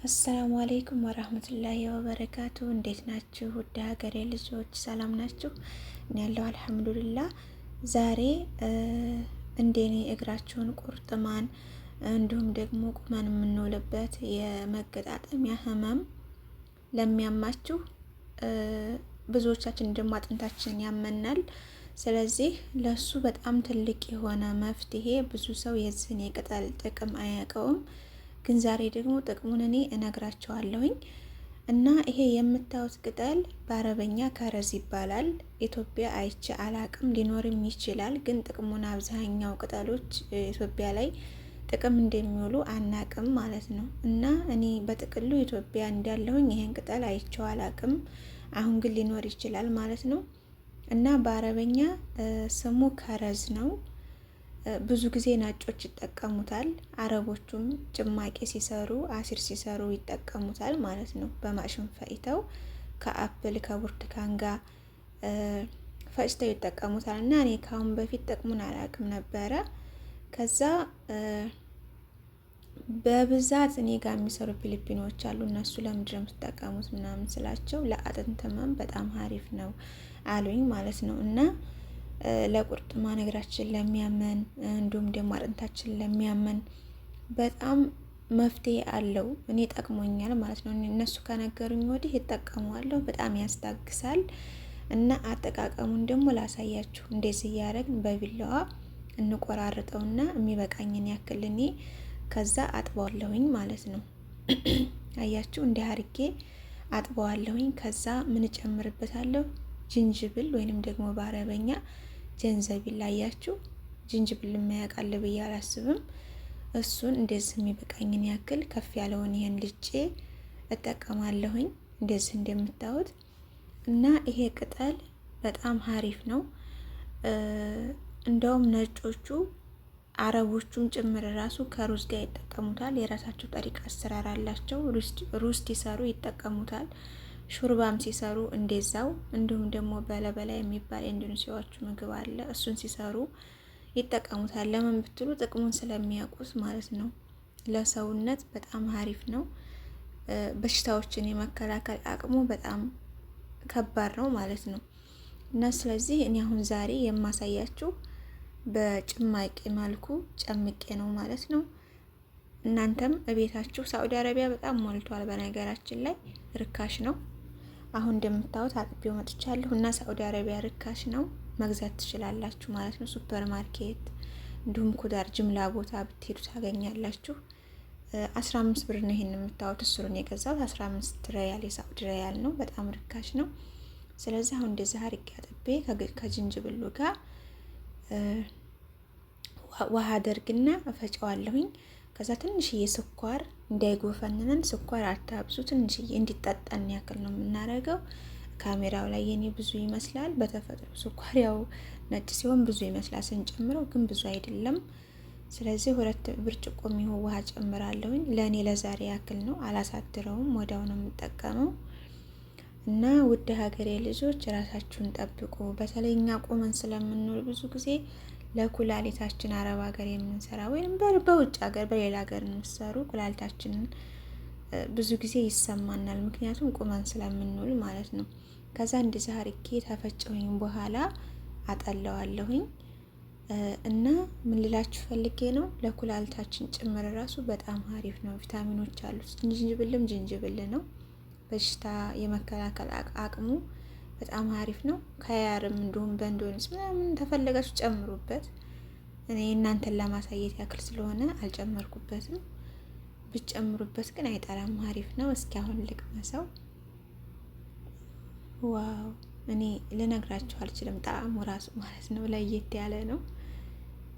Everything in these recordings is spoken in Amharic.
አሰላሙ አለይኩም ወራህመቱላሂ ወበረካቱ። እንዴት ናችሁ? ውድ ሀገሬ ልጆች ሰላም ናችሁ? እኔ ያለው አልሐምዱሊላህ። ዛሬ እንደኔ እግራችሁን ቁርጥማን እንዲሁም ደግሞ ቁመን የምንውልበት የመገጣጠሚያ ህመም ለሚያማችሁ ብዙዎቻችን ደግሞ አጥንታችን ያመናል። ስለዚህ ለሱ በጣም ትልቅ የሆነ መፍትሄ ብዙ ሰው የዚህን የቅጠል ጥቅም አያውቀውም። ግን ዛሬ ደግሞ ጥቅሙን እኔ እነግራቸዋለሁኝ። እና ይሄ የምታዩት ቅጠል በአረበኛ ከረዝ ይባላል። ኢትዮጵያ አይቼ አላቅም፣ ሊኖርም ይችላል። ግን ጥቅሙን አብዛኛው ቅጠሎች ኢትዮጵያ ላይ ጥቅም እንደሚውሉ አናቅም ማለት ነው። እና እኔ በጥቅሉ ኢትዮጵያ እንዳለሁኝ ይሄን ቅጠል አይቼው አላቅም። አሁን ግን ሊኖር ይችላል ማለት ነው። እና በአረበኛ ስሙ ከረዝ ነው። ብዙ ጊዜ ነጮች ይጠቀሙታል። አረቦቹም ጭማቂ ሲሰሩ አሲር ሲሰሩ ይጠቀሙታል ማለት ነው። በማሽን ፈጭተው ከአፕል ከብርቱካን ጋር ፈጭተው ይጠቀሙታል። እና እኔ ካሁን በፊት ጥቅሙን አላውቅም ነበረ። ከዛ በብዛት እኔ ጋር የሚሰሩ ፊሊፒኖች አሉ። እነሱ ለምንድን ነው የምትጠቀሙት ምናምን ስላቸው ለአጥንት ህመም በጣም አሪፍ ነው አሉኝ ማለት ነው። እና ለቁርጥማን እግራችን ለሚያመን እንዲሁም ደግሞ አጥንታችን ለሚያመን በጣም መፍትሄ አለው። እኔ ጠቅሞኛል ማለት ነው። እነሱ ከነገሩኝ ወዲህ እጠቀመዋለሁ። በጣም ያስታግሳል። እና አጠቃቀሙን ደግሞ ላሳያችሁ። እንደዚህ እያደረግን በቢላዋ እንቆራርጠውና የሚበቃኝን ያክል እኔ ከዛ አጥበዋለሁኝ ማለት ነው። አያችሁ፣ እንዲህ አርጌ አጥበዋለሁኝ። ከዛ ምን እጨምርበታለሁ? ጅንጅብል ወይንም ደግሞ በአረበኛ ጀንዘቢል። አያችሁ፣ ጅንጅብል የማያውቃል ብዬ አላስብም። እሱን እንደዚህ የሚበቃኝን ያክል ከፍ ያለውን ይሄን ልጬ እጠቀማለሁኝ እንደዚህ እንደምታዩት። እና ይሄ ቅጠል በጣም ሀሪፍ ነው። እንደውም ነጮቹ አረቦቹም ጭምር ራሱ ከሩዝ ጋር ይጠቀሙታል። የራሳቸው ጠሪቃ አሰራር አላቸው። ሩዝ ሲሰሩ ይጠቀሙታል። ሹርባም ሲሰሩ እንደዛው። እንዲሁም ደግሞ በለበላ የሚባል የኢንዶኔሲያዎቹ ምግብ አለ። እሱን ሲሰሩ ይጠቀሙታል። ለምን ብትሉ ጥቅሙን ስለሚያውቁት ማለት ነው። ለሰውነት በጣም አሪፍ ነው። በሽታዎችን የመከላከል አቅሙ በጣም ከባድ ነው ማለት ነው። እና ስለዚህ እኔ አሁን ዛሬ የማሳያችሁ በጭማቂ መልኩ ጨምቄ ነው ማለት ነው። እናንተም እቤታችሁ ሳዑዲ አረቢያ በጣም ሞልቷል። በነገራችን ላይ ርካሽ ነው። አሁን እንደምታዩት አጥቤው መጥቻለሁ። እና ሳዑዲ አረቢያ ርካሽ ነው፣ መግዛት ትችላላችሁ ማለት ነው። ሱፐር ማርኬት እንዲሁም ኩዳር ጅምላ ቦታ ብትሄዱ ታገኛላችሁ። 15 ብር ነው ይሄን የምታዩት። እሱን የገዛሁት 15 ሪያል የሳዑዲ ሪያል ነው። በጣም ርካሽ ነው። ስለዚህ አሁን እንደዚህ አርቄ አጥቤ ከጅንጅብሉ ጋር ውሃ አደርግና እፈጨዋለሁኝ። ከዛ ትንሽዬ ስኳር እንዳይጎፈንነን፣ ስኳር አታብዙ፣ ትንሽዬ እንዲጠጣን ያክል ነው የምናደርገው። ካሜራው ላይ የኔ ብዙ ይመስላል። በተፈጥሮ ስኳር ያው ነጭ ሲሆን ብዙ ይመስላል፣ ስንጨምረው ግን ብዙ አይደለም። ስለዚህ 2 ብርጭቆ የሚሆን ውሃ ጨምራለሁኝ። ለእኔ ለዛሬ ያክል ነው፣ አላሳድረውም፣ ወዲያው ነው የምጠቀመው። እና ውድ ሀገሬ ልጆች ራሳችሁን ጠብቁ። በተለይ እኛ ቆመን ስለምንውል ብዙ ጊዜ ለኩላሊታችን አረብ ሀገር የምንሰራ ወይም በውጭ ሀገር በሌላ ሀገር የምንሰሩ ኩላሊታችንን ብዙ ጊዜ ይሰማናል። ምክንያቱም ቁመን ስለምንውል ማለት ነው። ከዛ እንደዚህ አርጌ ተፈጨሁኝ በኋላ አጠለዋለሁኝ። እና ምን ልላችሁ ፈልጌ ነው፣ ለኩላሊታችን ጭምር ራሱ በጣም አሪፍ ነው። ቪታሚኖች አሉት። ጅንጅብልም ጅንጅብል ነው። በሽታ የመከላከል አቅሙ በጣም አሪፍ ነው። ከያርም እንዲሁም በእንዶንስ ምናምን ተፈለጋችሁ ጨምሩበት። እኔ እናንተን ለማሳየት ያክል ስለሆነ አልጨመርኩበትም። ብትጨምሩበት ግን አይጠላም፣ አሪፍ ነው። እስኪ አሁን ልቅመሰው። ዋው! እኔ ልነግራችሁ አልችልም። ጣዕሙ ራሱ ማለት ነው ለየት ያለ ነው።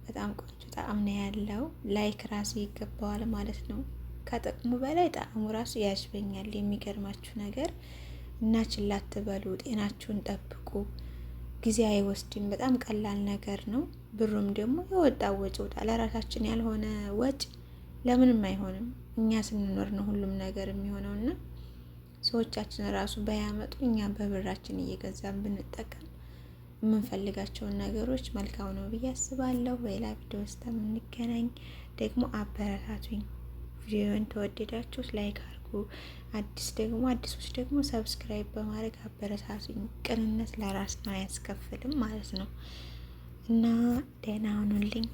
በጣም ቆንጆ ጣዕም ነው ያለው። ላይክ ራሱ ይገባዋል ማለት ነው። ከጥቅሙ በላይ ጣዕሙ ራሱ ያሽበኛል። የሚገርማችሁ ነገር እና ችላ አትበሉ። ጤናችሁን ጠብቁ። ጊዜ አይወስድም። በጣም ቀላል ነገር ነው። ብሩም ደግሞ የወጣው ወጪ ወጣ። ለራሳችን ያልሆነ ወጪ ለምንም አይሆንም። እኛ ስንኖር ነው ሁሉም ነገር የሚሆነውና ሰዎቻችን ራሱ ባያመጡ እኛ በብራችን እየገዛን ብንጠቀም የምንፈልጋቸውን ነገሮች መልካም ነው ብዬ አስባለሁ። በሌላ ቪዲዮ ውስጥ የምንገናኝ ደግሞ አበረታቱኝ። ቪዲዮውን ተወደዳችሁት ላይክ አድርጉ። አድርጉ። አዲሶች ደግሞ ሰብስክራይብ በማድረግ አበረታቱኝ። ቅንነት ለራስ ነው፣ አያስከፍልም ማለት ነው። እና ደህና ሁኑልኝ።